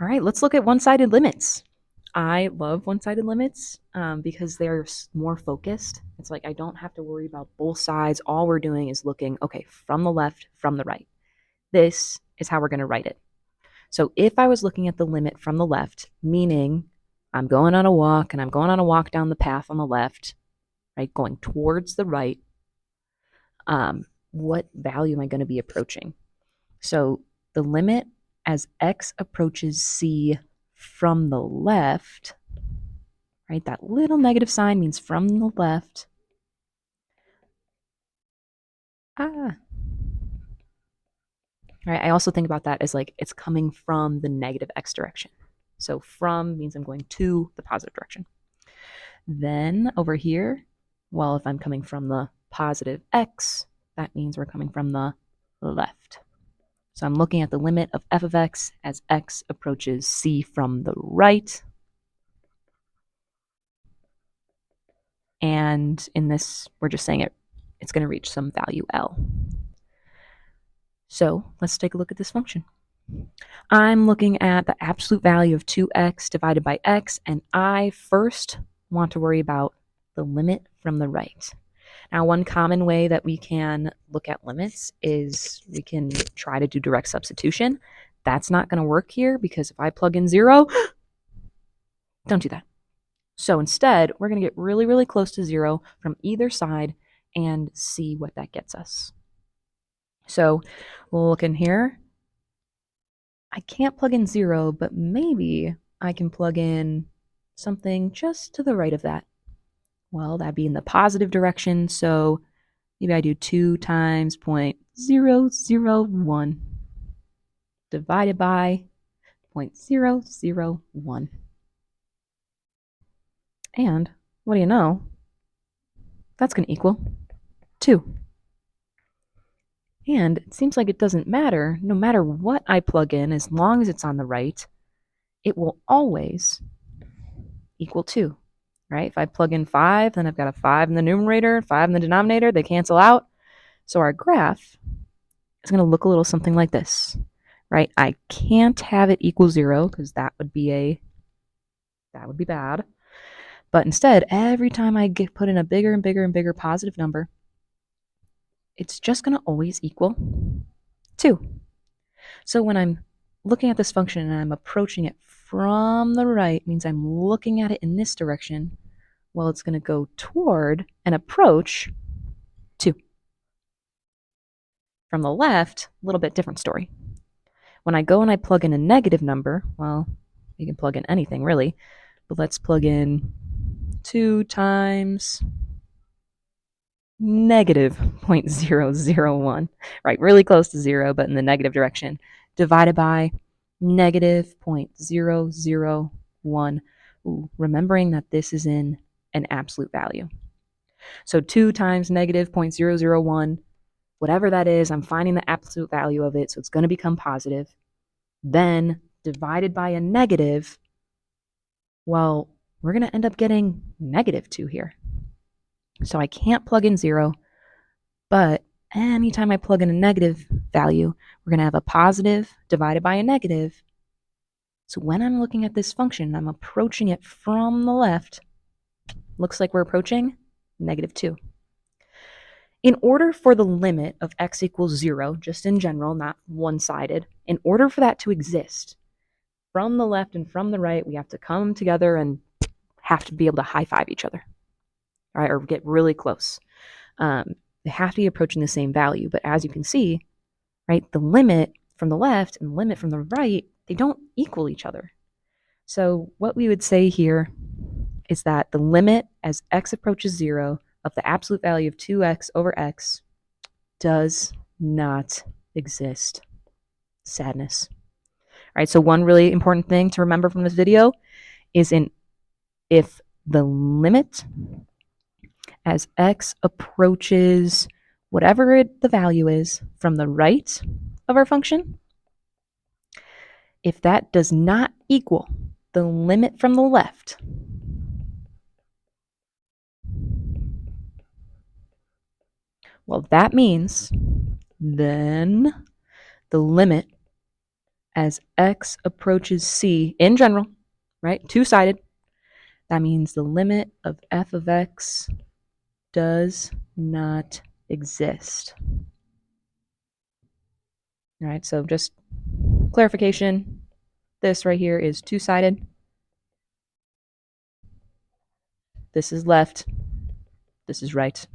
All right, let's look at one-sided limits. I love one-sided limits because they're more focused. It's like I don't have to worry about both sides. All we're doing is looking, okay, from the left, from the right. This is how we're going to write it. So if I was looking at the limit from the left, meaning I'm going on a walk and I'm going on a walk down the path on the left, right, going towards the right, what value am I going to be approaching? So the limit as x approaches c from the left, right, that little negative sign means from the left. Right, I also think about that as like it's coming from the negative x direction. So from means I'm going to the positive direction. Then over here, well, if I'm coming from the positive x, that means we're coming from the left. So I'm looking at the limit of f of x as x approaches c from the right. And in this, we're just saying it's going to reach some value L. So let's take a look at this function. I'm looking at the absolute value of 2x divided by x, and I first want to worry about the limit from the right. Now, one common way that we can look at limits is we can try to do direct substitution. That's not going to work here because if I plug in 0, don't do that. So instead, we're going to get really, really close to 0 from either side and see what that gets us. So we'll look in here. I can't plug in 0, but maybe I can plug in something just to the right of that. Well, that'd be in the positive direction, so maybe I do 2 times 0.001 divided by 0.001. And what do you know? That's going to equal 2. And it seems like it doesn't matter, no matter what I plug in, as long as it's on the right, it will always equal 2, right? If I plug in 5, then I've got a 5 in the numerator, 5 in the denominator, they cancel out. So our graph is going to look a little something like this, right? I can't have it equal 0 because that would be bad. But instead, every time I put in a bigger and bigger and bigger positive number, it's just going to always equal 2. So when I'm looking at this function and I'm approaching it from the right, means I'm looking at it in this direction. Well, it's going to go toward and approach 2. From the left, a little bit different story. When I go and I plug in a negative number, well, you can plug in anything really, but let's plug in 2 times negative 0.001, right? Really close to 0, but in the negative direction, divided by negative 0.001. Ooh, remembering that this is in an absolute value. So 2 times negative 0.001, whatever that is, I'm finding the absolute value of it, so it's going to become positive. Then divided by a negative, well, we're going to end up getting negative 2 here. So I can't plug in 0, but anytime I plug in a negative value, we're going to have a positive divided by a negative. So when I'm looking at this function, I'm approaching it from the left, looks like we're approaching negative 2. In order for the limit of x equals 0, just in general, not one-sided, in order for that to exist, from the left and from the right, we have to come together and have to be able to high-five each other, right, or get really close. They have to be approaching the same value, but as you can see, right, the limit from the left and the limit from the right, they don't equal each other. So what we would say here is that the limit as x approaches 0 of the absolute value of 2x over x does not exist. Sadness. All right, so one really important thing to remember from this video is if the limit as x approaches whatever the value is from the right of our function, if that does not equal the limit from the left, well, that means then the limit as x approaches c in general, right? Two-sided. That means the limit of f of x does not exist. All right, so just clarification, this right here is two-sided. This is left, this is right.